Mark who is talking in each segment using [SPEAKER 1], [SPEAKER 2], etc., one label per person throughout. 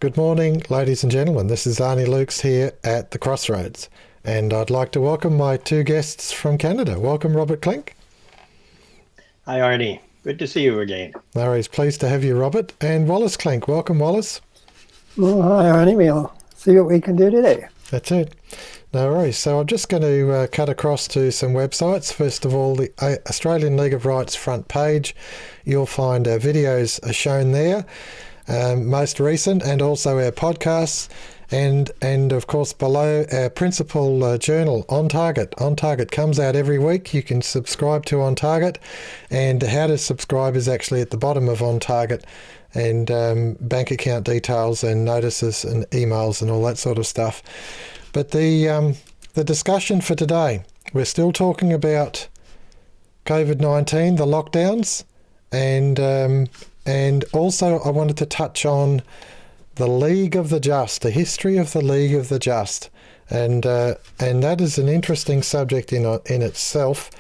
[SPEAKER 1] Good morning, ladies and gentlemen. This is Arnis Luks here at the Crossroads, and I'd like to welcome my two guests from Canada. Welcome, Robert Klinck.
[SPEAKER 2] Hi, Arnie. Good to see you again.
[SPEAKER 1] Larry's pleased to have you, Robert. And Wallace Klinck. Welcome, Wallace.
[SPEAKER 3] Well, hi, Arnie. We'll see what we can do today.
[SPEAKER 1] That's it. No worries. So I'm just going to cut across to some websites. First of all, the Australian League of Rights front page. You'll find our videos are shown there, most recent, and also our podcasts. And of course below our principal journal, On Target. On Target comes out every week. You can subscribe to On Target, and how to subscribe is actually at the bottom of On Target, and bank account details and notices and emails and all that sort of stuff. But the discussion for today, we're still talking about COVID-19, the lockdowns, and also I wanted to touch on the League of the Just, the history of the League of the Just, and that is an interesting subject in itself.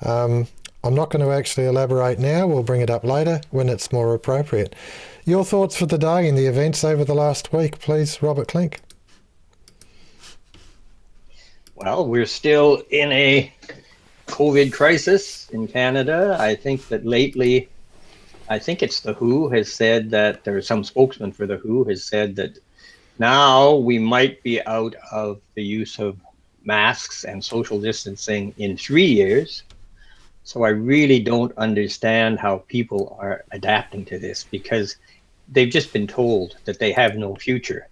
[SPEAKER 1] I'm not going to actually elaborate now. We'll bring it up later when it's more appropriate. Your thoughts for the day and the events over the last week, please, Robert Klinck.
[SPEAKER 2] Well, we're still in a COVID crisis in Canada. I think that lately, I think it's the WHO has said that, or some spokesman for the WHO has said that now we might be out of the use of masks and social distancing in 3 years. So I really don't understand how people are adapting to this, because they've just been told that they have no future.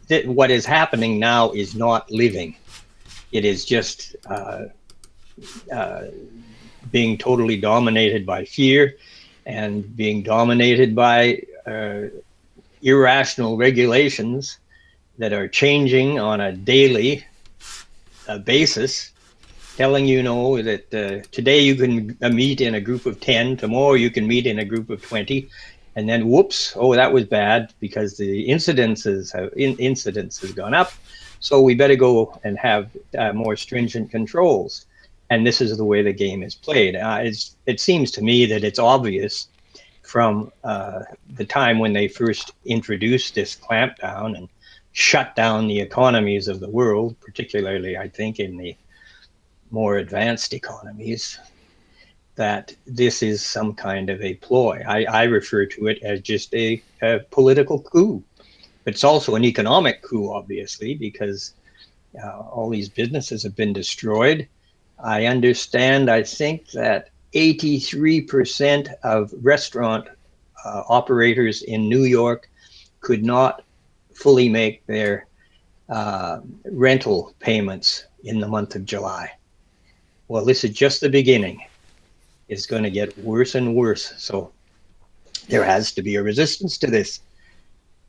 [SPEAKER 2] That what is happening now is not living. It is just being totally dominated by fear and being dominated by irrational regulations that are changing on a daily basis, telling you know that today you can meet in a group of 10, tomorrow you can meet in a group of 20, and then whoops, oh, that was bad because the incidence has gone up, so we better go and have more stringent controls. And this is the way the game is played. It seems to me that it's obvious from the time when they first introduced this clampdown and shut down the economies of the world, particularly, I think, in the more advanced economies, that this is some kind of a ploy. I refer to it as just a political coup. It's also an economic coup, obviously, because all these businesses have been destroyed. I think that 83% of restaurant operators in New York could not fully make their rental payments in the month of July. Well, this is just the beginning. It's going to get worse and worse. So there has to be a resistance to this.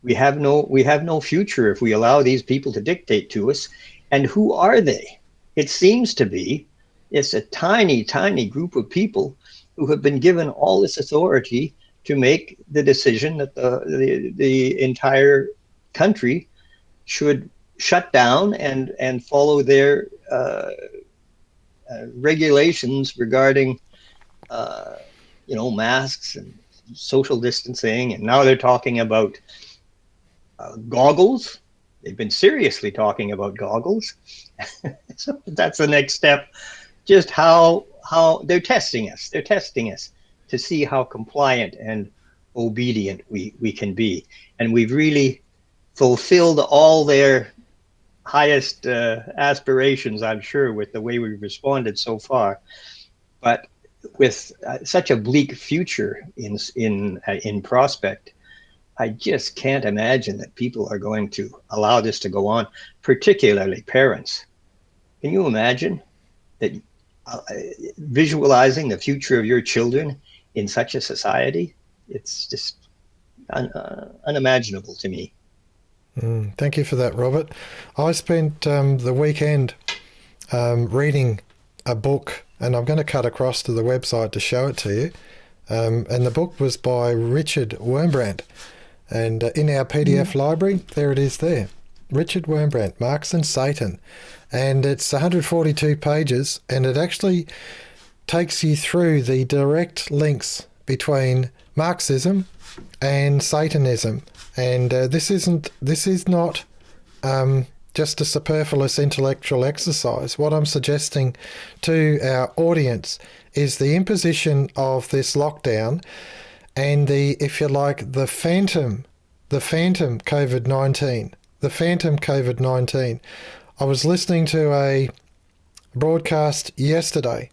[SPEAKER 2] We have no future if we allow these people to dictate to us. And who are they? It seems to be it's a tiny, tiny group of people who have been given all this authority to make the decision that the entire country should shut down and follow their regulations regarding masks and social distancing. And now they're talking about goggles. They've been seriously talking about goggles. So that's the next step. Just how they're testing us. They're testing us to see how compliant and obedient we can be. And we've really fulfilled all their highest aspirations, I'm sure, with the way we've responded so far. But with such a bleak future in prospect, I just can't imagine that people are going to allow this to go on, particularly parents. Can you imagine that visualizing the future of your children in such a society? It's just unimaginable to me.
[SPEAKER 1] Thank you for that, Robert. I spent the weekend reading a book, and I'm going to cut across to the website to show it to you. And the book was by Richard Wurmbrand. And in our PDF library, there it is there. Richard Wurmbrand, Marx and Satan. And it's 142 pages, and it actually takes you through the direct links between Marxism and Satanism And this is not just a superfluous intellectual exercise. What I'm suggesting to our audience is the imposition of this lockdown and if you like, the phantom COVID-19. The phantom COVID-19. I was listening to a broadcast yesterday,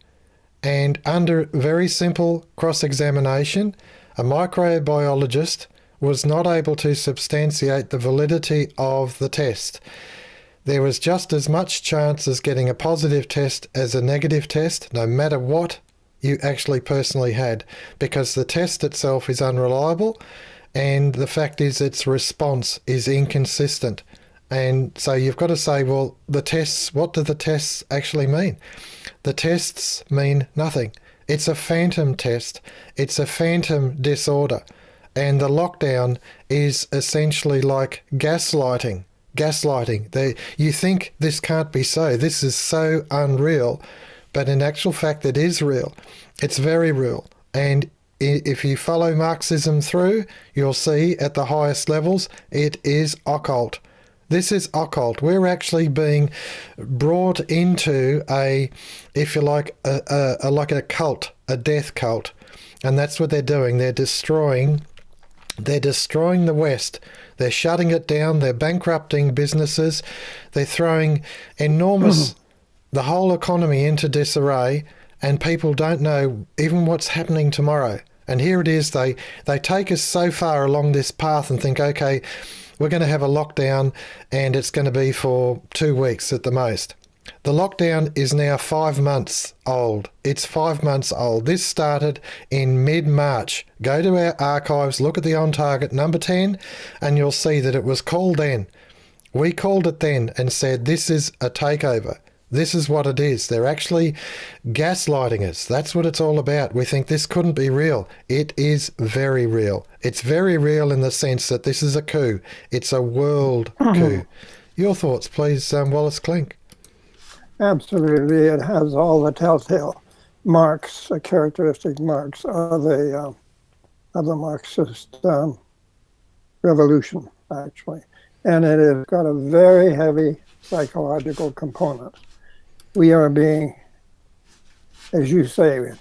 [SPEAKER 1] and under very simple cross-examination, a microbiologist was not able to substantiate the validity of the test. There was just as much chance as getting a positive test as a negative test, no matter what you actually personally had, because the test itself is unreliable, and the fact is its response is inconsistent. And so you've got to say, well, the tests, what do the tests actually mean? The tests mean nothing. It's a phantom test. It's a phantom disorder. And the lockdown is essentially like gaslighting. You think this can't be so. This is so unreal. But in actual fact, it is real. It's very real. And if you follow Marxism through, you'll see at the highest levels, it is occult. This is occult. We're actually being brought into if you like, a cult, a death cult. And that's what they're doing. They're destroying the West. They're shutting it down. They're bankrupting businesses. They're throwing the whole economy into disarray, and people don't know even what's happening tomorrow. And here it is. They take us so far along this path and think, okay, we're going to have a lockdown and it's going to be for 2 weeks at the most. The lockdown is now 5 months old. It's 5 months old. This started in mid-March. Go to our archives, look at the On Target number 10, and you'll see that it was called then. We called it then and said, this is a takeover. This is what it is. They're actually gaslighting us. That's what it's all about. We think this couldn't be real. It is very real. It's very real in the sense that this is a coup. It's a world coup. Your thoughts, please, Wallace Klinck.
[SPEAKER 3] Absolutely. It has all the telltale marks, characteristic marks of the Marxist revolution, actually. And it has got a very heavy psychological component. We are being, as you say,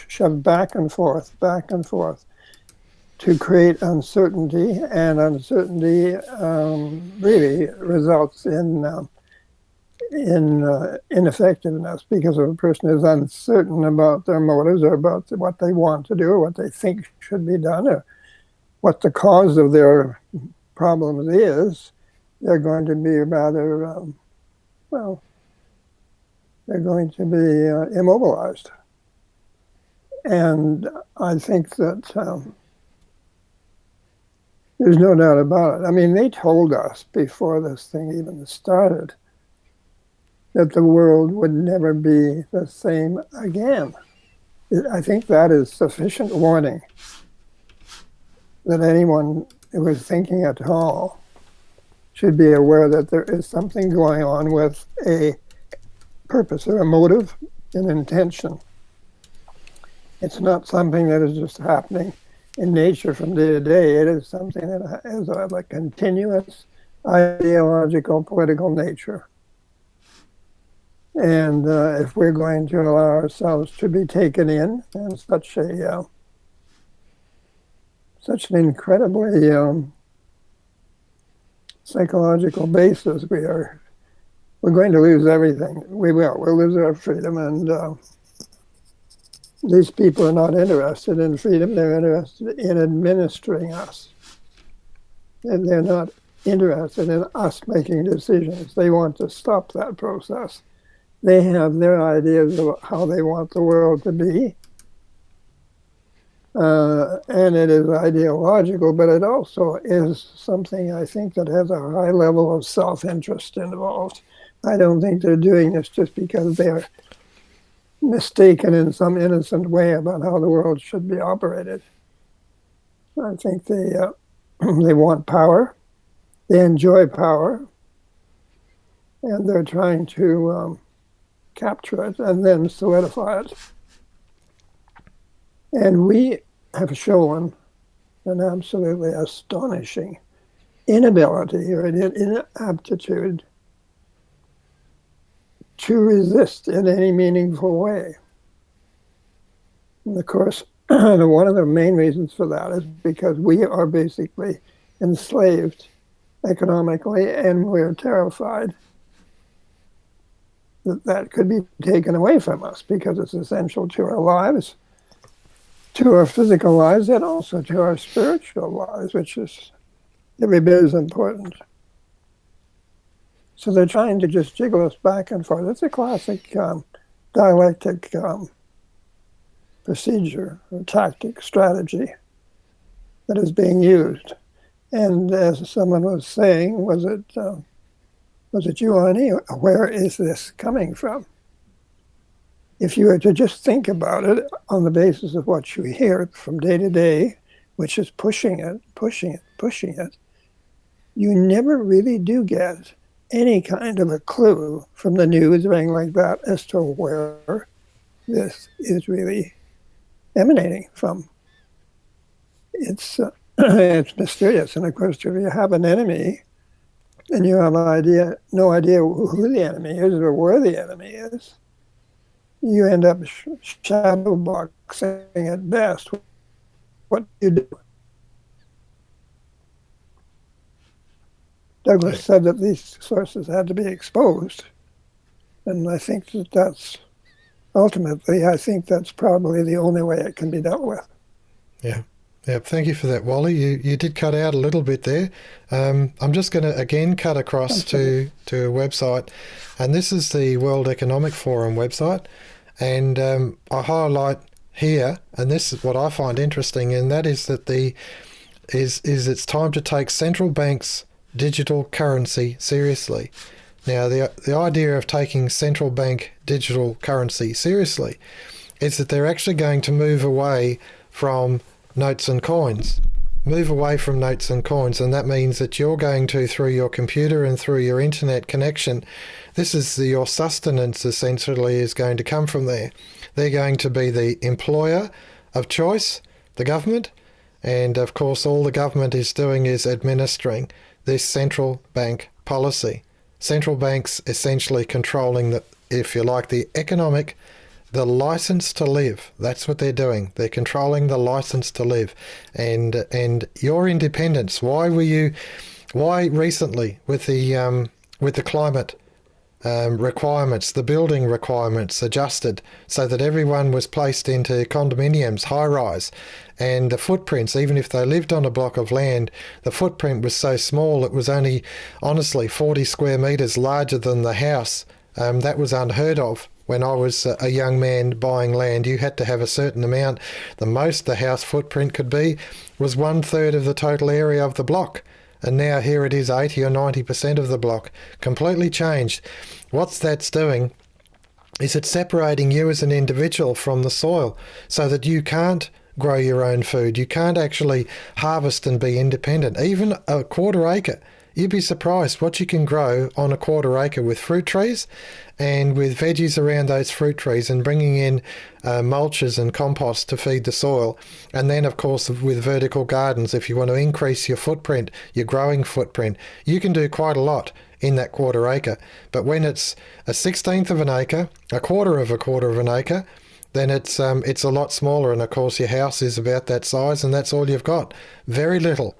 [SPEAKER 3] shoved back and forth, to create uncertainty, and uncertainty really results in ineffectiveness, because if a person is uncertain about their motives or about what they want to do or what they think should be done or what the cause of their problems is, they're going to be rather, they're going to be immobilized. And I think that there's no doubt about it. I mean, they told us before this thing even started that the world would never be the same again. I think that is sufficient warning that anyone who is thinking at all should be aware that there is something going on with a purpose or a motive, an intention. It's not something that is just happening in nature from day to day. It is something that has a continuous ideological, political nature. And if we're going to allow ourselves to be taken in such an incredibly psychological basis, we're going to lose everything. We'll lose our freedom, and these people are not interested in freedom. They're interested in administering us. And they're not interested in us making decisions. They want to stop that process. They have their ideas of how they want the world to be. And it is ideological, but it also is something, I think, that has a high level of self-interest involved. I don't think they're doing this just because they're mistaken in some innocent way about how the world should be operated. I think they want power, they enjoy power, and they're trying to capture it and then solidify it. And we have shown an absolutely astonishing inability or an inaptitude to resist in any meaningful way. And of course, one of the main reasons for that is because we are basically enslaved economically, and we're terrified that that could be taken away from us because it's essential to our lives, to our physical lives, and also to our spiritual lives, which is every bit as important. So they're trying to just jiggle us back and forth. It's a classic dialectic procedure, or tactic, strategy that is being used. And as someone was saying, was it you, Arnie? Where is this coming from? If you were to just think about it on the basis of what you hear from day to day, which is pushing it, you never really do get any kind of a clue from the news or anything like that as to where this is really emanating from. It's it's mysterious, and of course, if you have an enemy and you have no idea who the enemy is or where the enemy is, you end up shadow boxing at best. What do you do? Douglas said that these sources had to be exposed, and I think that's ultimately, I think that's probably the only way it can be dealt with.
[SPEAKER 1] Yeah. Yeah, thank you for that, Wally. You did cut out a little bit there. I'm just going to, again, cut across to a website, and this is the World Economic Forum website, and I highlight here, and this is what I find interesting, and that is that it's time to take central banks' digital currency seriously. Now, the idea of taking central bank digital currency seriously is that they're actually going to move away from notes and coins. And that means that you're going to, through your computer and through your internet connection, your sustenance essentially is going to come from there. They're going to be the employer of choice, the government, and of course all the government is doing is administering this central bank policy. Central banks essentially controlling the license to live. That's what they're doing. They're controlling the license to live, and your independence. Why recently with the climate requirements, the building requirements adjusted so that everyone was placed into condominiums, high rise, and the footprints, even if they lived on a block of land, the footprint was so small it was only, honestly, 40 square metres larger than the house. That was unheard of. When I was a young man buying land, you had to have a certain amount. The most the house footprint could be was 1/3 of the total area of the block. And now here it is 80 or 90% of the block. Completely changed. What that's doing is it's separating you as an individual from the soil so that you can't grow your own food. You can't actually harvest and be independent. Even a quarter acre. You'd be surprised what you can grow on a quarter acre with fruit trees and with veggies around those fruit trees, and bringing in mulches and compost to feed the soil. And then, of course, with vertical gardens, if you want to increase your footprint, your growing footprint, you can do quite a lot in that quarter acre. But when it's a 1/16 of an acre, a quarter of an acre, then it's a lot smaller. And of course, your house is about that size, and that's all you've got. Very little.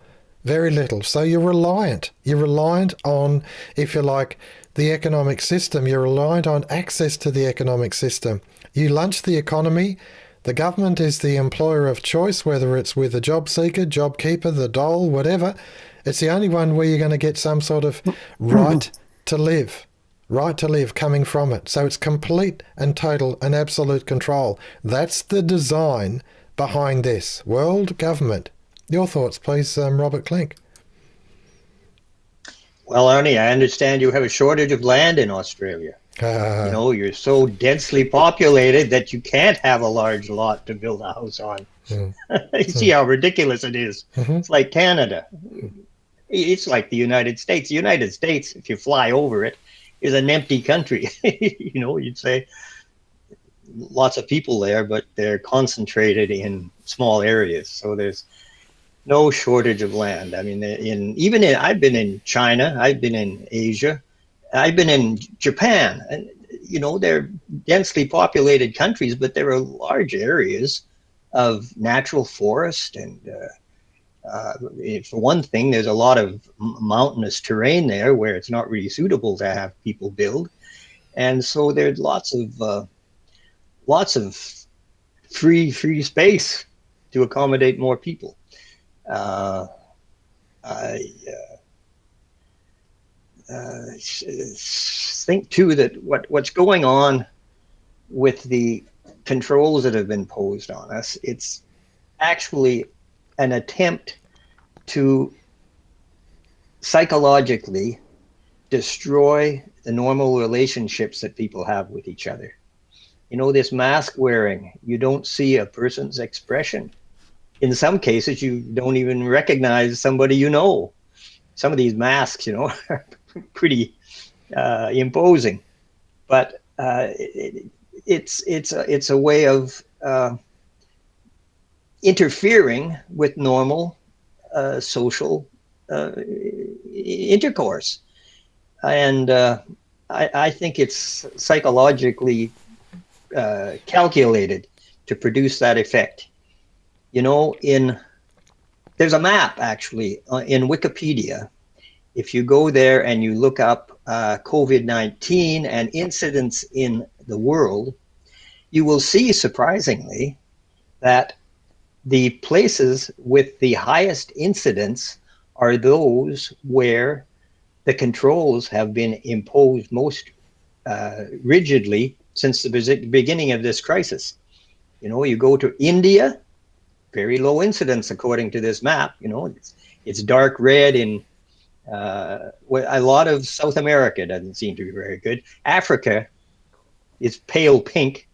[SPEAKER 1] Very little. So you're reliant. You're reliant on, if you like, the economic system. You're reliant on access to the economic system. You lunch the economy. The government is the employer of choice, whether it's with a job seeker, job keeper, the dole, whatever. It's the only one where you're going to get some sort of right to live coming from it. So it's complete and total and absolute control. That's the design behind this world government. Your thoughts, please, Robert Klinck.
[SPEAKER 2] Well, Arnie, I understand you have a shortage of land in Australia. You're so densely populated that you can't have a large lot to build a house on. You see how ridiculous it is. It's like Canada. It's like the United States. The United States, if you fly over it, is an empty country. You'd say lots of people there, but they're concentrated in small areas. So there's no shortage of land. I mean, I've been in China, I've been in Asia, I've been in Japan, and they're densely populated countries, but there are large areas of natural forest, and for one thing, there's a lot of mountainous terrain there where it's not really suitable to have people build, and so there's lots of free space to accommodate more people. I think too that what's going on with the controls that have been imposed on us, it's actually an attempt to psychologically destroy the normal relationships that people have with each other. This mask wearing, you don't see a person's expression. In some cases, you don't even recognize somebody Some of these masks, are pretty imposing, but it's a way of interfering with normal social intercourse, and I think it's psychologically calculated to produce that effect. There's a map actually in Wikipedia. If you go there and you look up COVID-19 and incidents in the world, you will see, surprisingly, that the places with the highest incidence are those where the controls have been imposed most rigidly since the beginning of this crisis. You go to India, very low incidence according to this map. It's dark red in a lot of South America doesn't seem to be very good. Africa is pale pink,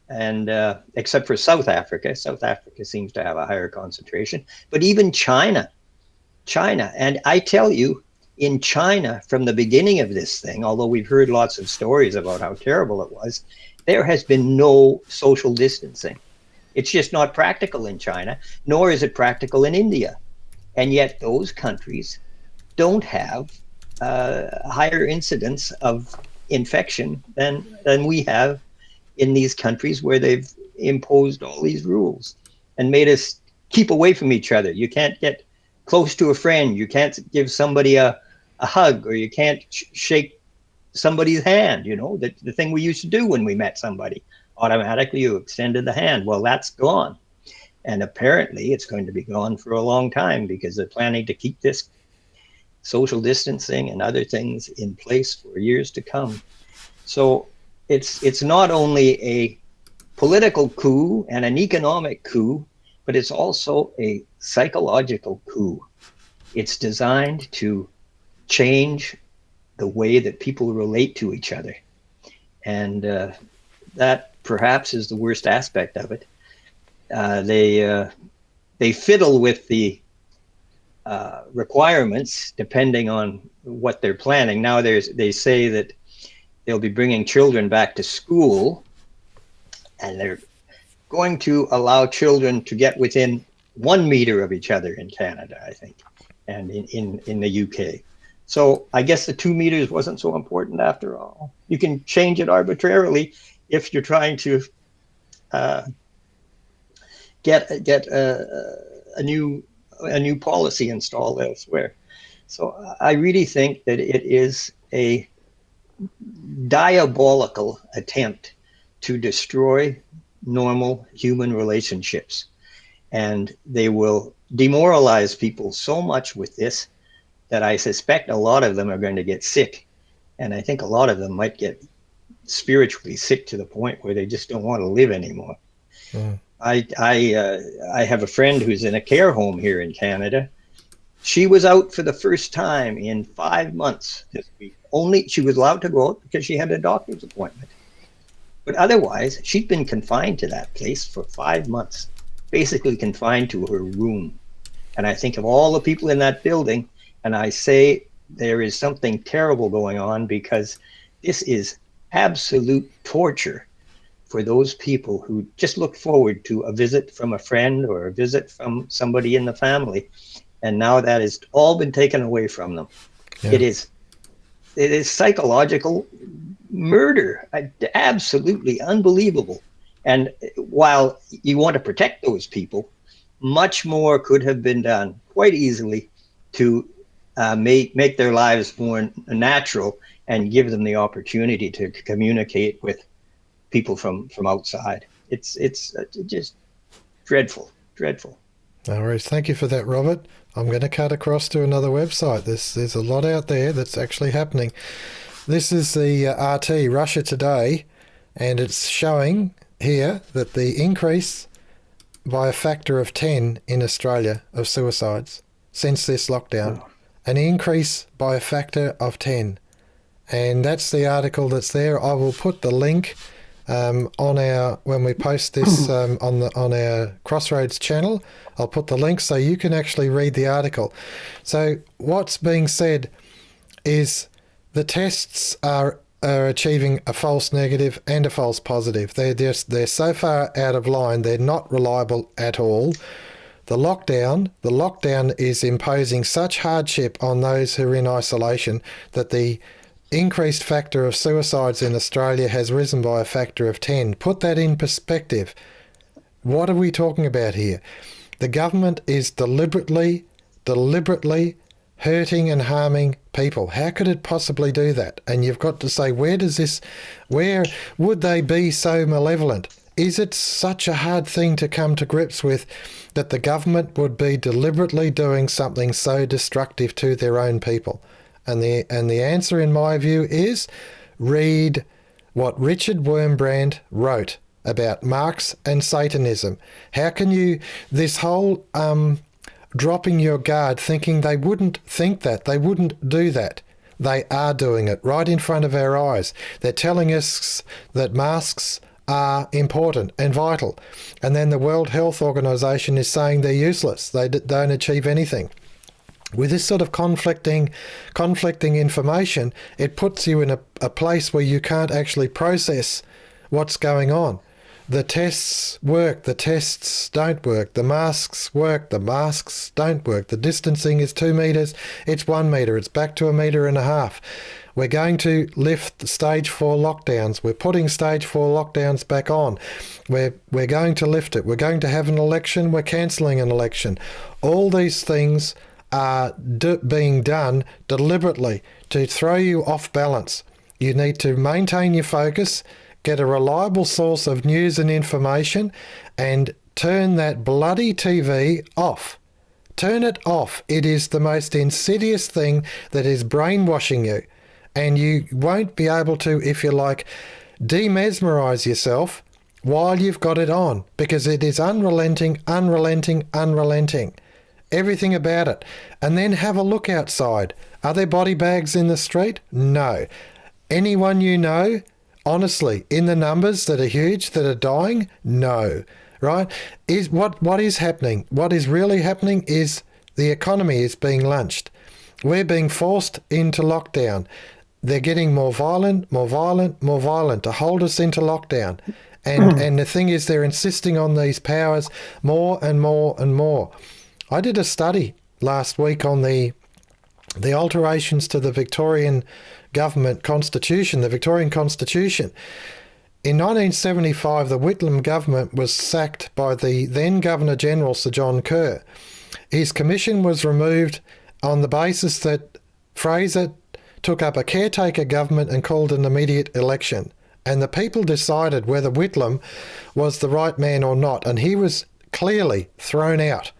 [SPEAKER 2] and except for South Africa seems to have a higher concentration. But even China, and I tell you, in China, from the beginning of this thing, although we've heard lots of stories about how terrible it was, there has been no social distancing. It's just not practical in China, nor is it practical in India. And yet those countries don't have higher incidence of infection than we have in these countries where they've imposed all these rules and made us keep away from each other. You can't get close to a friend. You can't give somebody a hug, or you can't shake somebody's hand, the thing we used to do when we met somebody. Automatically you extended the hand. Well, that's gone. And apparently it's going to be gone for a long time because they're planning to keep this social distancing and other things in place for years to come. So it's not only a political coup and an economic coup, but it's also a psychological coup. It's designed to change the way that people relate to each other. And that perhaps is the worst aspect of it. They fiddle with the requirements depending on what they're planning. Now they say that they'll be bringing children back to school, and they're going to allow children to get within 1 meter of each other in Canada, I think, and in the UK. So I guess the 2 meters wasn't so important after all. You can change it arbitrarily if you're trying to get a new policy installed elsewhere. So I really think that it is a diabolical attempt to destroy normal human relationships. And they will demoralize people so much with this that I suspect a lot of them are going to get sick. And I think a lot of them might get spiritually sick to the point where they just don't want to live anymore. Mm. I have a friend who's in a care home here in Canada. She was out for the first time in 5 months this week. Only she was allowed to go out because she had a doctor's appointment. But otherwise, she'd been confined to that place for 5 months, basically confined to her room. And I think of all the people in that building, and I say there is something terrible going on, because this is absolute torture for those people who just look forward to a visit from a friend or a visit from somebody in the family. And now that has all been taken away from them.
[SPEAKER 1] Yeah.
[SPEAKER 2] It is psychological murder, absolutely unbelievable. And while you want to protect those people, much more could have been done quite easily to make their lives more natural and give them the opportunity to communicate with people from outside. It's just dreadful.
[SPEAKER 1] No worries. Thank you for that, Robert. I'm going to cut across to another website. There's a lot out there that's actually happening. This is the RT, Russia Today, and it's showing here that the increase by a factor of 10 in Australia of suicides since this lockdown, an increase by a factor of 10. And that's the article that's there. I will put the link on our, when we post this on our Crossroads channel. I'll put the link so you can actually read the article. So what's being said is the tests are achieving a false negative and a false positive. They're so far out of line, they're not reliable at all. The lockdown is imposing such hardship on those who are in isolation that the increased factor of suicides in Australia has risen by a factor of 10. Put that in perspective. What are we talking about here? The government is deliberately hurting and harming people. How could it possibly do that? And you've got to say, where would they be so malevolent? Is it such a hard thing to come to grips with that the government would be deliberately doing something so destructive to their own people? And the answer, in my view, is read what Richard Wurmbrand wrote about Marx and Satanism. How can you, this whole dropping your guard, thinking they wouldn't think that, they wouldn't do that. They are doing it right in front of our eyes. They're telling us that masks are important and vital. And then the World Health Organization is saying they're useless. They don't achieve anything. With this sort of conflicting information, it puts you in a place where you can't actually process what's going on. The tests work, the tests don't work. The masks work, the masks don't work. The distancing is 2 metres, it's 1 metre, it's back to 1.5 metres. We're going to lift the stage 4 lockdowns. We're putting stage 4 lockdowns back on. We're going to lift it. We're going to have an election. We're cancelling an election. All these things are being done deliberately to throw you off balance. You need to maintain your focus, get a reliable source of news and information, and turn that bloody TV off. Turn it off. It is the most insidious thing that is brainwashing you. And you won't be able to, if you like, demesmerise yourself while you've got it on, because it is unrelenting. Everything about it. And then have a look outside. Are there body bags in the street? No. Anyone you know, honestly, in the numbers that are huge, that are dying? No. Right? What is happening? What is really happening is the economy is being lunched. We're being forced into lockdown. They're getting more violent to hold us into lockdown. And the thing is, they're insisting on these powers more and more. I did a study last week on the alterations to the Victorian government constitution, the Victorian Constitution. In 1975, the Whitlam government was sacked by the then Governor-General, Sir John Kerr. His commission was removed on the basis that Fraser took up a caretaker government and called an immediate election. And the people decided whether Whitlam was the right man or not, and he was clearly thrown out.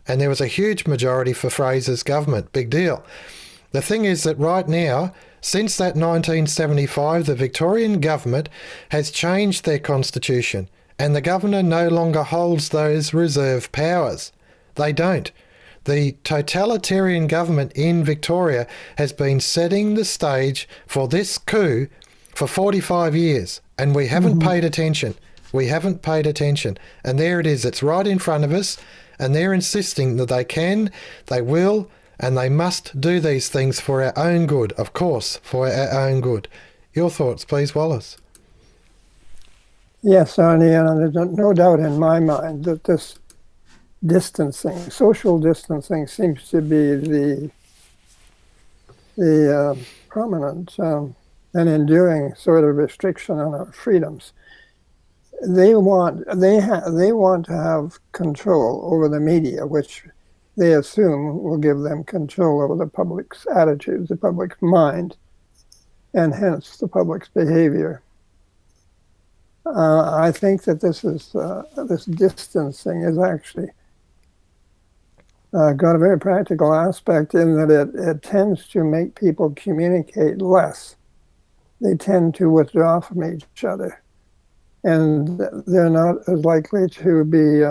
[SPEAKER 1] And there was a huge majority for Fraser's government. Big deal. The thing is that right now, since that 1975, the Victorian government has changed their constitution, and the governor no longer holds those reserve powers. They don't. The totalitarian government in Victoria has been setting the stage for this coup for 45 years, and we haven't paid attention. We haven't paid attention. And there it is. It's right in front of us. And they're insisting that they can, they will, and they must do these things for our own good, of course, for our own good. Your thoughts, please, Wallace.
[SPEAKER 3] Yes, Arnie, and there's no doubt in my mind that this distancing, social distancing, seems to be the prominent and enduring sort of restriction on our freedoms. They want to have control over the media, which they assume will give them control over the public's attitudes, the public's mind, and hence the public's behavior. I think that this distancing is actually got a very practical aspect in that it tends to make people communicate less. They tend to withdraw from each other, and they're not as likely to be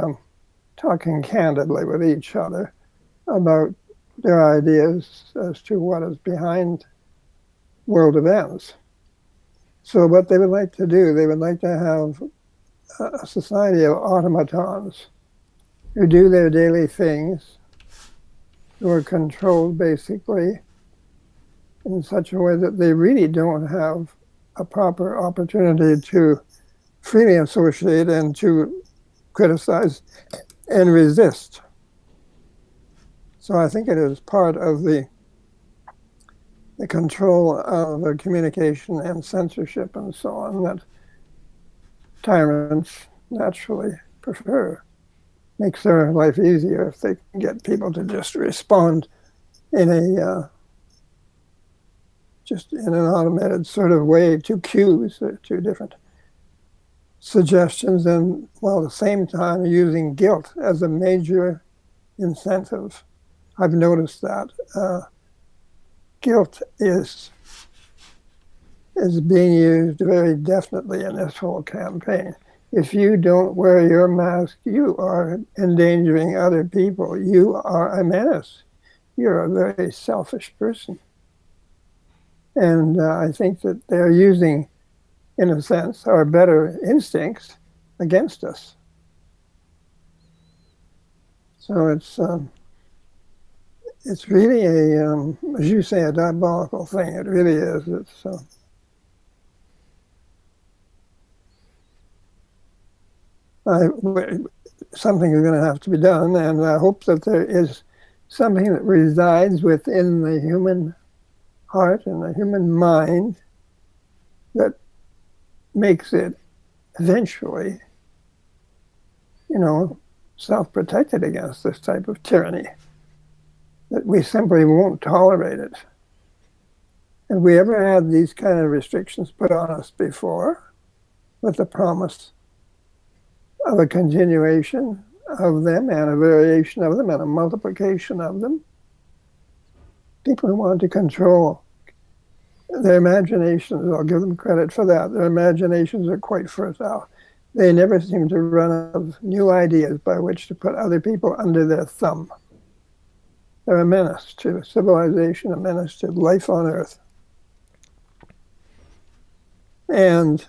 [SPEAKER 3] talking candidly with each other about their ideas as to what is behind world events. So what they would like to do, they would like to have a society of automatons who do their daily things, who are controlled basically in such a way that they really don't have a proper opportunity to freely associate and to criticize and resist. So I think it is part of the control of communication and censorship and so on that tyrants naturally prefer. Makes their life easier if they can get people to just respond in just in an automated sort of way to cues, to different suggestions, and while at the same time using guilt as a major incentive. I've noticed that guilt is being used very definitely in this whole campaign. If you don't wear your mask, you are endangering other people. You are a menace. You're a very selfish person. And I think that they're using, in a sense, our better instincts against us. So it's really as you say, a diabolical thing. It really is. It's something is going to have to be done, and I hope that there is something that resides within the human heart and the human mind that makes it eventually, self-protected against this type of tyranny, that we simply won't tolerate it. Have we ever had these kind of restrictions put on us before with the promise of a continuation of them and a variation of them and a multiplication of them? People who want to control their imaginations, I'll give them credit for that. Their imaginations are quite fertile. They never seem to run out of new ideas by which to put other people under their thumb. They're a menace to civilization, a menace to life on Earth. And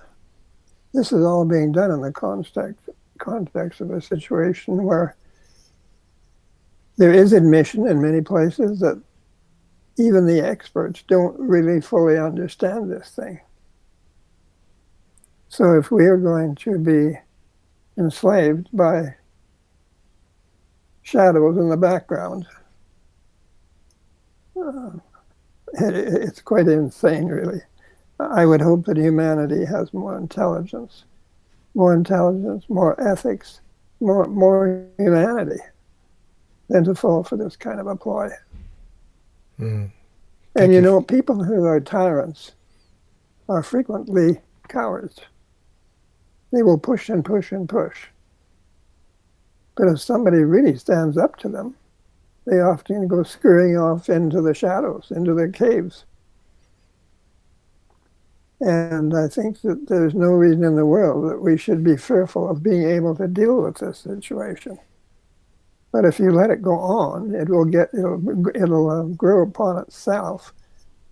[SPEAKER 3] this is all being done in the context of a situation where there is admission in many places that even the experts don't really fully understand this thing. So if we are going to be enslaved by shadows in the background, it's quite insane, really. I would hope that humanity has more intelligence, more ethics, more humanity than to fall for this kind of a ploy.
[SPEAKER 1] Mm.
[SPEAKER 3] And people who are tyrants are frequently cowards. They will push and push and push. But if somebody really stands up to them, they often go scurrying off into the shadows, into their caves. And I think that there's no reason in the world that we should be fearful of being able to deal with this situation. But if you let it go on, it'll grow upon itself,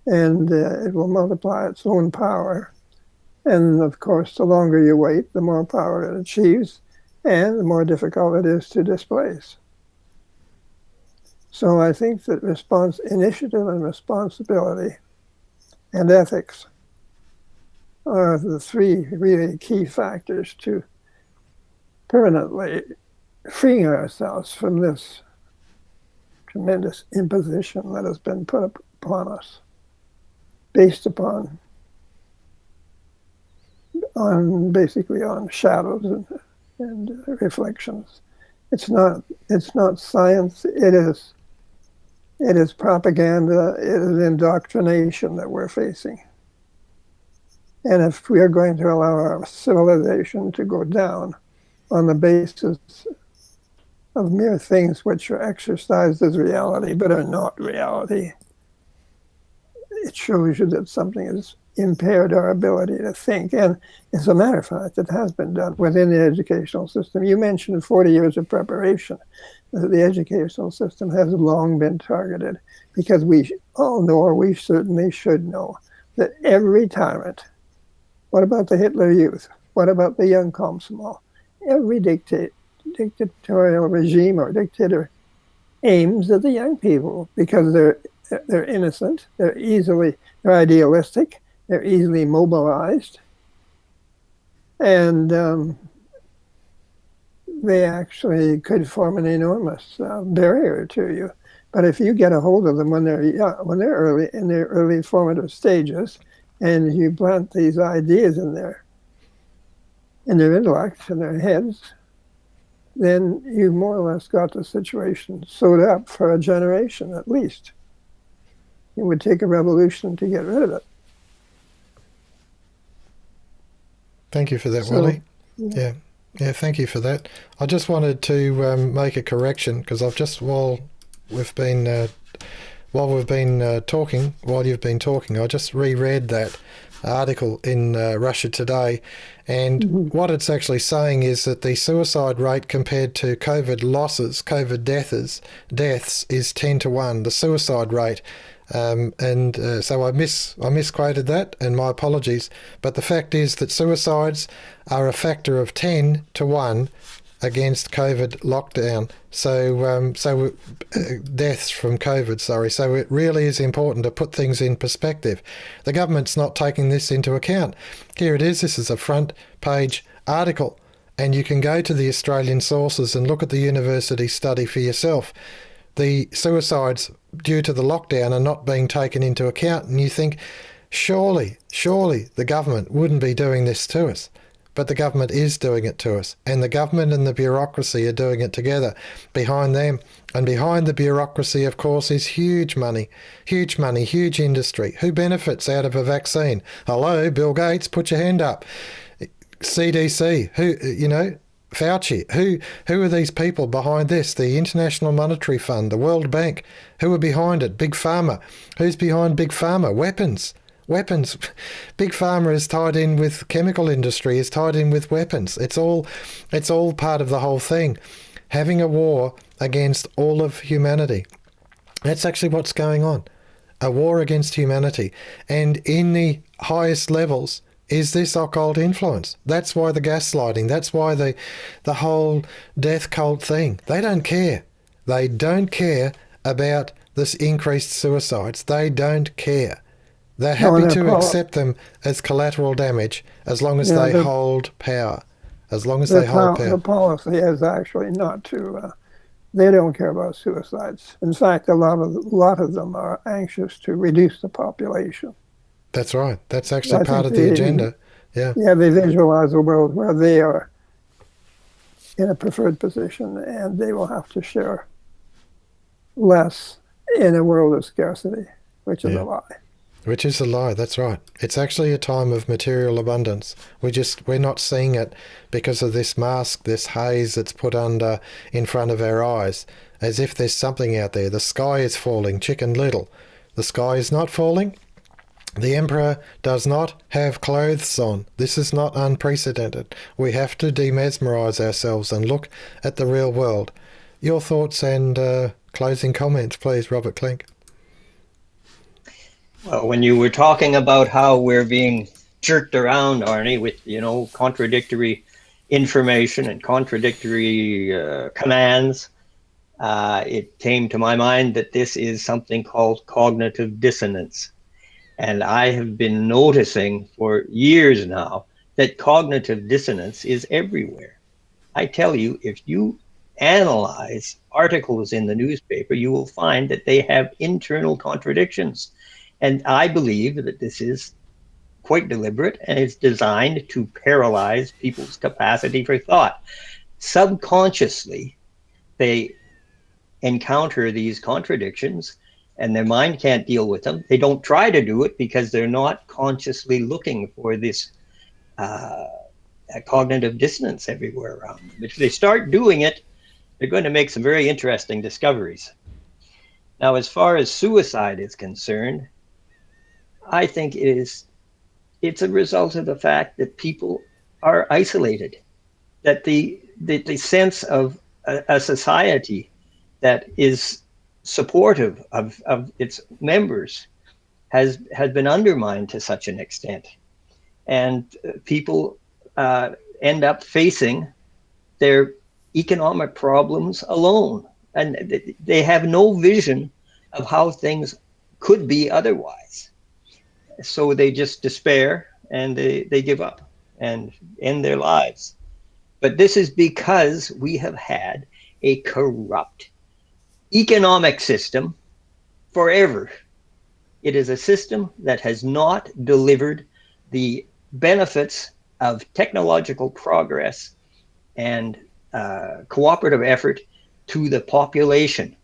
[SPEAKER 3] and it will multiply its own power. And of course, the longer you wait, the more power it achieves, and the more difficult it is to displace. So I think that initiative and responsibility and ethics are the three really key factors to permanently freeing ourselves from this tremendous imposition that has been put upon us, based basically on shadows and reflections. It's not science. It is propaganda. It is indoctrination that we're facing. And if we are going to allow our civilization to go down on the basis of mere things which are exercised as reality but are not reality, it shows you that something has impaired our ability to think. And as a matter of fact, it has been done within the educational system. You mentioned 40 years of preparation. The educational system has long been targeted because we all know, or we certainly should know, that every tyrant, what about the Hitler Youth? What about the young Komsomol? Every dictatorial regime or dictator aims at the young people because they're innocent, they're idealistic, they're easily mobilized, and they actually could form an enormous barrier to you. But if you get a hold of them when they're early in their early formative stages, and you plant these ideas in their intellect, in their heads, then you more or less got the situation sewed up for a generation at least. It would take a revolution to get rid of it.
[SPEAKER 1] Thank you for that, Willie. Yeah, thank you for that. I just wanted to make a correction because I've just, while you've been talking, I just reread that article in Russia Today, and what it's actually saying is that the suicide rate compared to COVID deaths is 10 to 1, the suicide rate. So I misquoted that, and my apologies. But the fact is that suicides are a factor of 10 to 1 against COVID lockdown. So deaths from COVID, sorry. So it really is important to put things in perspective. The government's not taking this into account. Here it is. This is a front page article, and you can go to the Australian sources and look at the university study for yourself. The suicides due to the lockdown are not being taken into account, and you think, surely the government wouldn't be doing this to us. But the government is doing it to us, and the government and the bureaucracy are doing it together. Behind them and behind the bureaucracy, of course, is huge money, huge industry. Who benefits out of a vaccine? Hello, Bill Gates, put your hand up. CDC, Fauci, who are these people behind this? The International Monetary Fund, the World Bank, who are behind it? Big Pharma. Who's behind Big Pharma? Weapons. Big Pharma is tied in with chemical industry, is tied in with weapons. It's all part of the whole thing. Having a war against all of humanity. That's actually what's going on. A war against humanity. And in the highest levels is this occult influence. That's why the gaslighting, that's why the whole death cult thing. They don't care. They don't care about this increased suicides. They don't care. They're happy to accept them as collateral damage as long as they hold power. As long as they hold power.
[SPEAKER 3] The policy is actually not to. They don't care about suicides. In fact, a lot of them are anxious to reduce the population.
[SPEAKER 1] That's right. That's actually part of the agenda. Yeah.
[SPEAKER 3] Yeah, they visualize a world where they are in a preferred position and they will have to share less in a world of scarcity, which is a lie.
[SPEAKER 1] Which is a lie, that's right. It's actually a time of material abundance. We're not seeing it because of this mask, this haze that's put under in front of our eyes, as if there's something out there. The sky is falling, Chicken Little. The sky is not falling. The Emperor does not have clothes on. This is not unprecedented. We have to demesmerize ourselves and look at the real world. Your thoughts and closing comments, please, Robert Klinck.
[SPEAKER 2] Well, when you were talking about how we're being jerked around, Arnie, with, contradictory information and contradictory commands, it came to my mind that this is something called cognitive dissonance. And I have been noticing for years now that cognitive dissonance is everywhere. I tell you, if you analyze articles in the newspaper, you will find that they have internal contradictions. And I believe that this is quite deliberate and it's designed to paralyze people's capacity for thought. Subconsciously, they encounter these contradictions and their mind can't deal with them. They don't try to do it because they're not consciously looking for this uh, cognitive dissonance everywhere around them. If they start doing it, they're going to make some very interesting discoveries. Now, as far as suicide is concerned, I think it's a result of the fact that people are isolated, that the sense of a society that is supportive of its members has been undermined to such an extent. And people end up facing their economic problems alone. And they have no vision of how things could be otherwise. So they just despair and they give up and end their lives. But this is because we have had a corrupt economic system forever. It is a system that has not delivered the benefits of technological progress and cooperative effort to the population.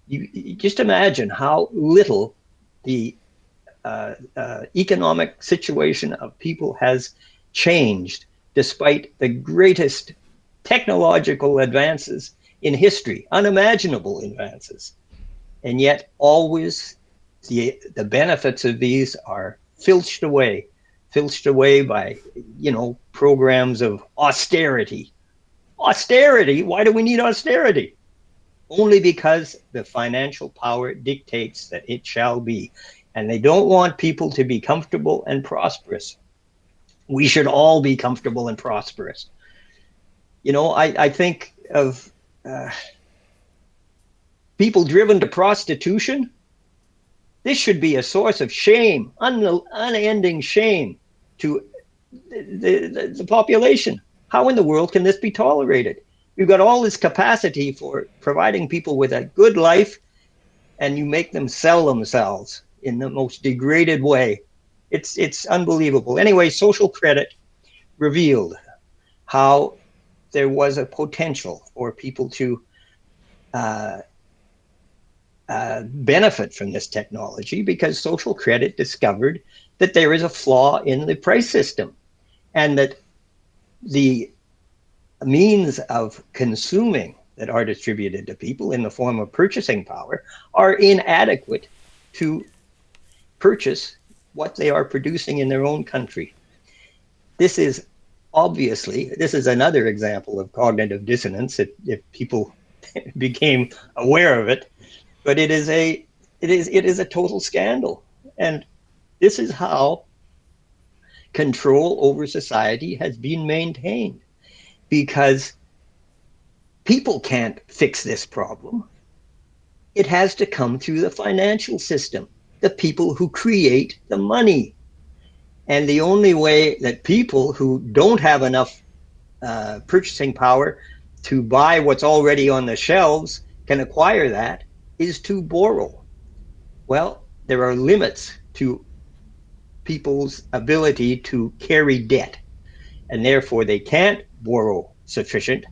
[SPEAKER 2] You just imagine how little the economic situation of people has changed despite the greatest technological advances in history, unimaginable advances. And yet always the benefits of these are filched away by, programs of austerity. Austerity? Why do we need austerity? Only because the financial power dictates that it shall be. And they don't want people to be comfortable and prosperous. We should all be comfortable and prosperous. I think of people driven to prostitution. This should be a source of shame, unending shame to the population. How in the world can this be tolerated? We've got all this capacity for providing people with a good life, and you make them sell themselves in the most degraded way. It's unbelievable. Anyway, social credit revealed how there was a potential for people to benefit from this technology, because social credit discovered that there is a flaw in the price system and that the means of consuming that are distributed to people in the form of purchasing power are inadequate to purchase what they are producing in their own country. This is another example of cognitive dissonance if people became aware of it. But it is a total scandal. And this is how control over society has been maintained, because people can't fix this problem. It has to come through the financial system, the people who create the money. And the only way that people who don't have enough purchasing power to buy what's already on the shelves can acquire that is to borrow. Well, there are limits to people's ability to carry debt, and therefore they can't borrow sufficient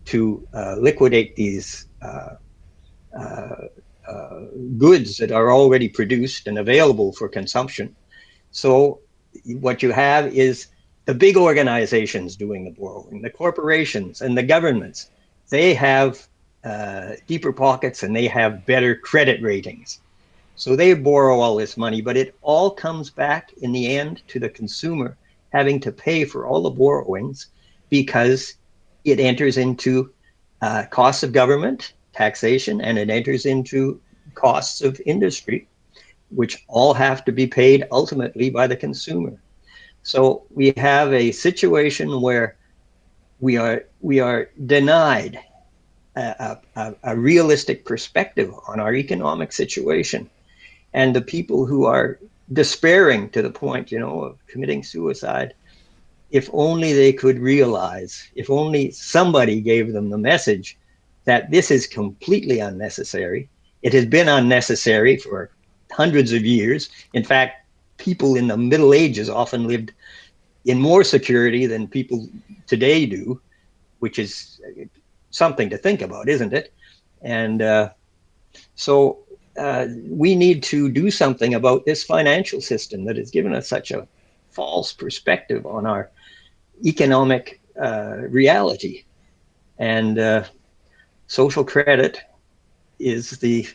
[SPEAKER 2] to liquidate these goods that are already produced and available for consumption. So what you have is the big organizations doing the borrowing, the corporations and the governments. They have deeper pockets and they have better credit ratings. So they borrow all this money, but it all comes back in the end to the consumer having to pay for all the borrowings, because it enters into costs of government, taxation, and it enters into costs of industry, which all have to be paid ultimately by the consumer. So we have a situation where we are denied a realistic perspective on our economic situation. And the people who are despairing to the point, of committing suicide. If only they could realize, if only somebody gave them the message that this is completely unnecessary. It has been unnecessary for hundreds of years. In fact, people in the Middle Ages often lived in more security than people today do, which is something to think about, isn't it? And so we need to do something about this financial system that has given us such a false perspective on our economic reality. And social credit is the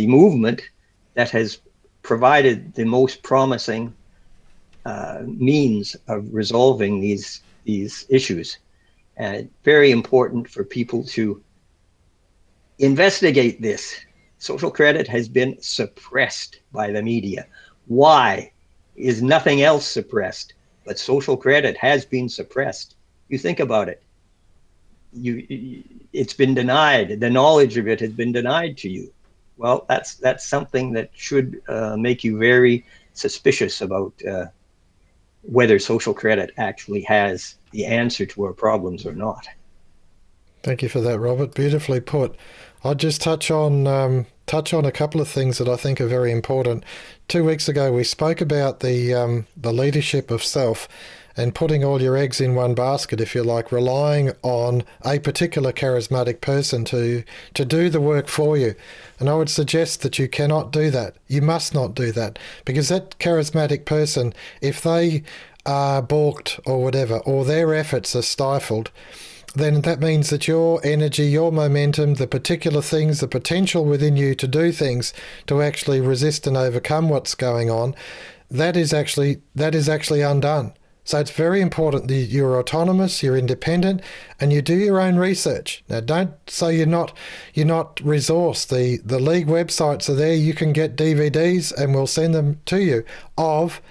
[SPEAKER 2] movement that has provided the most promising means of resolving these issues. And very important for people to investigate this. Social credit has been suppressed by the media. Why is nothing else suppressed? But social credit has been suppressed. You think about it. It's been denied. The knowledge of it has been denied to you. Well, that's something that should make you very suspicious about whether social credit actually has the answer to our problems or not.
[SPEAKER 1] Thank you for that, Robert. Beautifully put. I'll just touch on a couple of things that I think are very important. 2 weeks ago, we spoke about the leadership of self and putting all your eggs in one basket, if you like, relying on a particular charismatic person to do the work for you. And I would suggest that you cannot do that. You must not do that, because that charismatic person, if they are balked or whatever, or their efforts are stifled, then that means that your energy, your momentum, the particular things, the potential within you to do things, to actually resist and overcome what's going on, that is actually undone. So it's very important that you're autonomous, you're independent, and you do your own research. Now, don't say you're not resourced. The League websites are there. You can get DVDs, and we'll send them to you of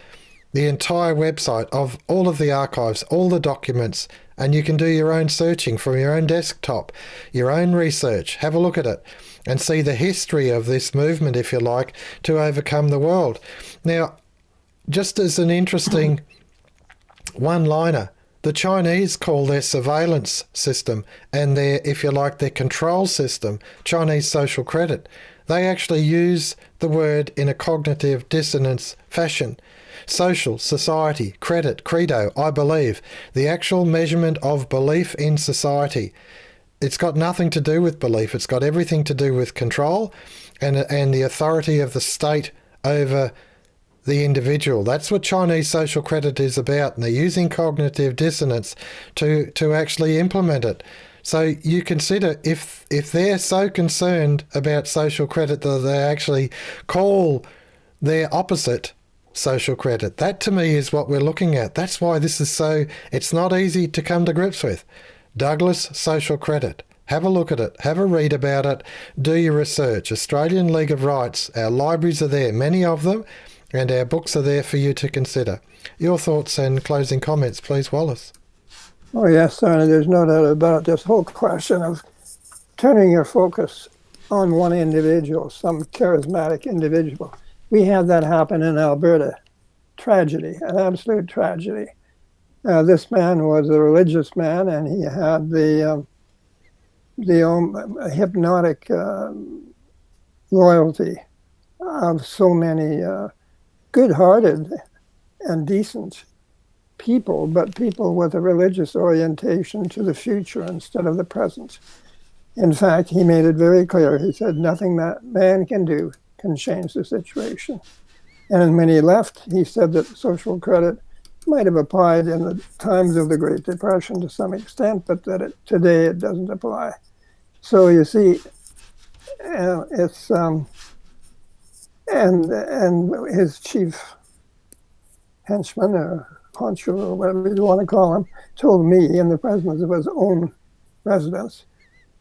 [SPEAKER 1] the entire website, of all of the archives, all the documents, and you can do your own searching from your own desktop, your own research. Have a look at it and see the history of this movement, if you like, to overcome the world. Now, just as an interesting one-liner, the Chinese call their surveillance system and their, if you like, their control system, Chinese social credit. They actually use the word in a cognitive dissonance fashion. Social, society, credit, credo, I believe. The actual measurement of belief in society. It's got nothing to do with belief. It's got everything to do with control and the authority of the state over the individual. That's what Chinese social credit is about, and they're using cognitive dissonance to actually implement it. So you consider if they're so concerned about social credit that they actually call their opposite social credit. That to me is what we're looking at. That's why this is it's not easy to come to grips with. Douglas social credit. Have a look at it. Have a read about it. Do your research. Australian League of Rights. Our libraries are there, many of them, and our books are there for you to consider. Your thoughts and closing comments, please, Wallace.
[SPEAKER 3] Oh, yes, Arnie, there's no doubt about it. This whole question of turning your focus on one individual, some charismatic individual. We had that happen in Alberta. Tragedy, an absolute tragedy. This man was a religious man, and he had the hypnotic loyalty of so many good-hearted and decent people, but people with a religious orientation to the future instead of the present. In fact, he made it very clear. He said nothing that man can do can change the situation. And when he left, he said that social credit might have applied in the times of the Great Depression to some extent, but that today it doesn't apply. So you see, it's and his chief henchman or honcho or whatever you want to call him told me in the presence of his own residents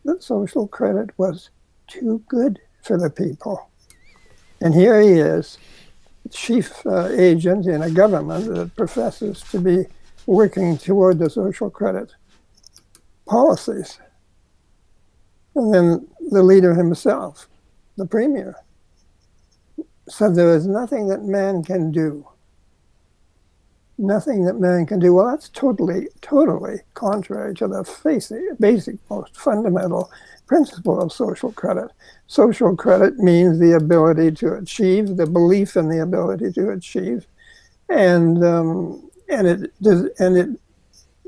[SPEAKER 3] that social credit was too good for the people. And here he is, chief agent in a government that professes to be working toward the social credit policies. And then the leader himself the premier, said there is nothing that man can do. Nothing that man can do. Well, that's totally contrary to the basic, most fundamental principle of social credit. Social credit means the ability to achieve, the belief in the ability to achieve, and it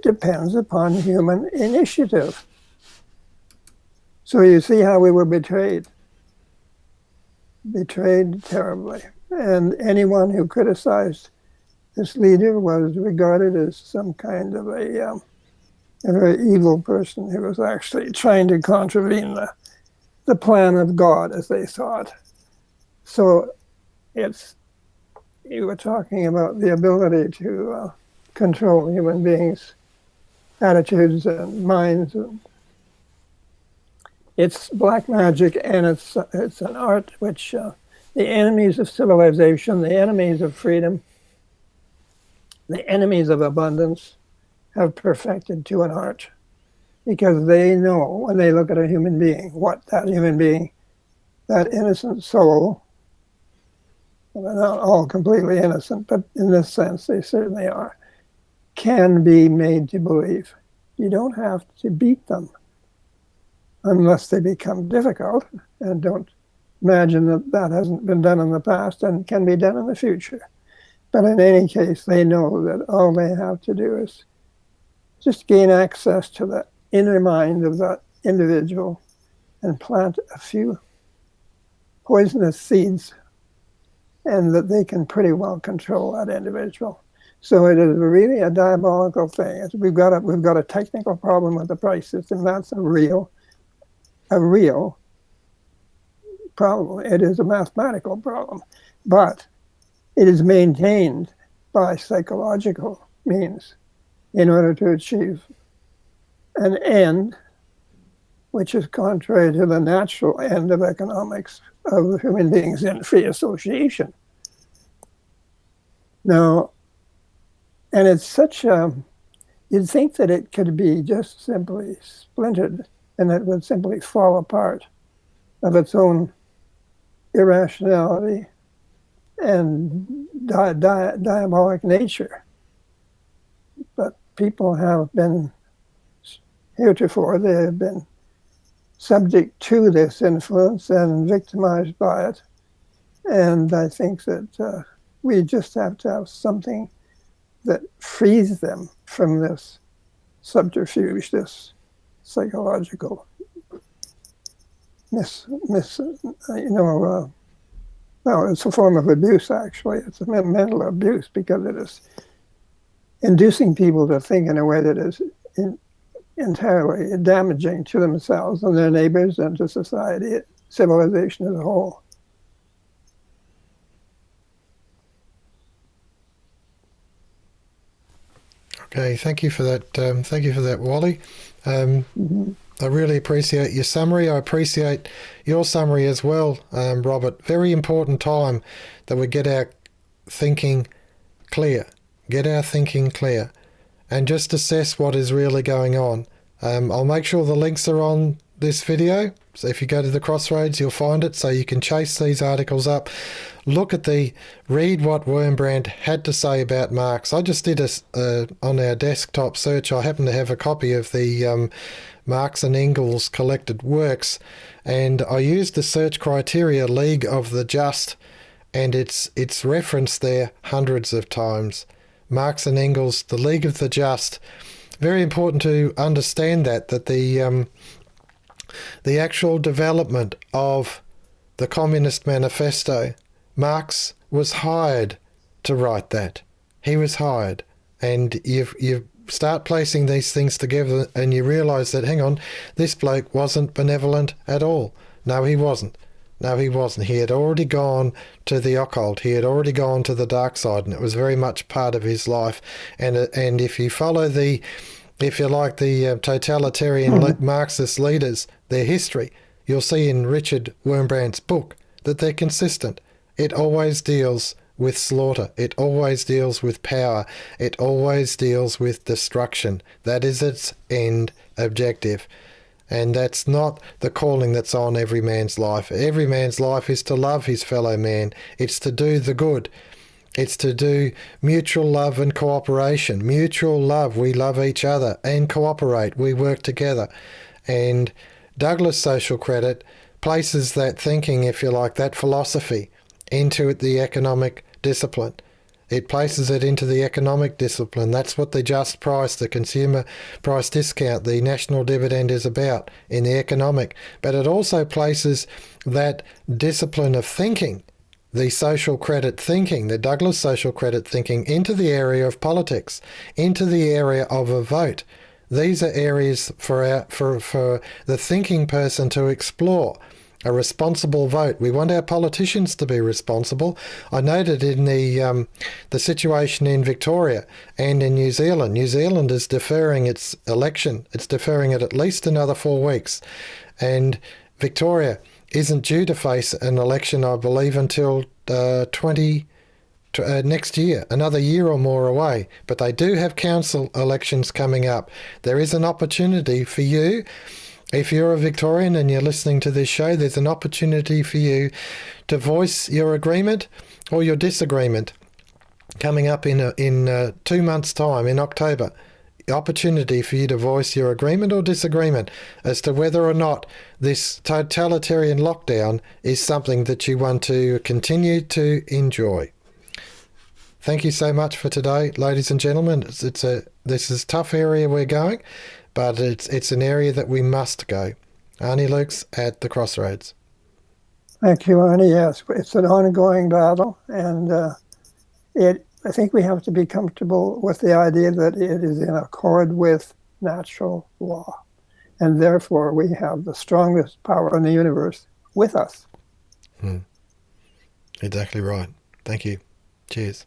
[SPEAKER 3] depends upon human initiative. So you see how we were betrayed terribly, and anyone who criticized this leader was regarded as some kind of a very evil person who was actually trying to contravene the plan of God as they saw it. So you were talking about the ability to control human beings' attitudes and minds. It's black magic, and it's an art which the enemies of civilization, the enemies of freedom, the enemies of abundance have perfected to an art, because they know when they look at a human being, what that human being, that innocent soul, well, they're not all completely innocent, but in this sense they certainly are, can be made to believe. You don't have to beat them unless they become difficult, and don't imagine that that hasn't been done in the past and can be done in the future. But in any case, they know that all they have to do is just gain access to the inner mind of that individual and plant a few poisonous seeds, and that they can pretty well control that individual. So it is really a diabolical thing. We've got a technical problem with the price system. That's a real problem. It is a mathematical problem, but it is maintained by psychological means in order to achieve an end which is contrary to the natural end of economics of human beings in free association. Now, and it's such a, you'd think that it could be just simply splintered and it would simply fall apart of its own irrationality and diabolic nature. But people have been, heretofore, they have been subject to this influence and victimized by it. And I think that we just have to have something that frees them from this subterfuge, this psychological well, it's a form of abuse, actually. It's a mental abuse, because it is inducing people to think in a way that is entirely damaging to themselves and their neighbors and to society, civilization as a whole.
[SPEAKER 1] Okay, thank you for that. Thank you for that, Wally. I really appreciate your summary. I appreciate your summary as well, Robert. Very important time that we get our thinking clear. Get our thinking clear. And just assess what is really going on. I'll make sure the links are on this video. So if you go to the Crossroads, you'll find it, so you can chase these articles up. Read what Wurmbrand had to say about Marx. I just did on our desktop search. I happen to have a copy of the Marx and Engels collected works, and I used the search criteria League of the Just, and it's referenced there hundreds of times. Marx and Engels, the League of the Just. Very important to understand that the actual development of the Communist Manifesto, Marx was hired to write that. He was hired. And you start placing these things together and you realise that, hang on, this bloke wasn't benevolent at all. No, he wasn't. No, he wasn't. He had already gone to the occult. He had already gone to the dark side, and it was very much part of his life. And if you follow the totalitarian Marxist leaders, their history, you'll see in Richard Wurmbrand's book that they're consistent. It always deals with slaughter. It always deals with power. It always deals with destruction. That is its end objective. And that's not the calling that's on every man's life. Every man's life is to love his fellow man. It's to do the good. It's to do mutual love and cooperation. Mutual love, we love each other, and cooperate, we work together. And Douglas social credit places that thinking, if you like, that philosophy into the economic discipline. It places it into the economic discipline. That's what the just price, the consumer price discount, the national dividend is about in the economic. But it also places that discipline of thinking, the social credit thinking, the Douglas social credit thinking, into the area of politics, into the area of a vote. These are areas for the thinking person to explore. A responsible vote. We want our politicians to be responsible. I noted in the situation in Victoria and in New Zealand. New Zealand is deferring its election. It's deferring it at least another 4 weeks. And Victoria isn't due to face an election, I believe, until next year, another year or more away. But they do have council elections coming up. There is an opportunity for you. If you're a Victorian and you're listening to this show, there's an opportunity for you to voice your agreement or your disagreement coming up in 2 months' time, in October. Opportunity for you to voice your agreement or disagreement as to whether or not this totalitarian lockdown is something that you want to continue to enjoy. Thank you so much for today, ladies and gentlemen. This is a tough area we're going, but it's an area that we must go. Arnis Luks at the Crossroads.
[SPEAKER 3] Thank you, Arnie. Yes, it's an ongoing battle, and I think we have to be comfortable with the idea that it is in accord with natural law, and therefore we have the strongest power in the universe with us.
[SPEAKER 1] Exactly right. Thank you. Cheers.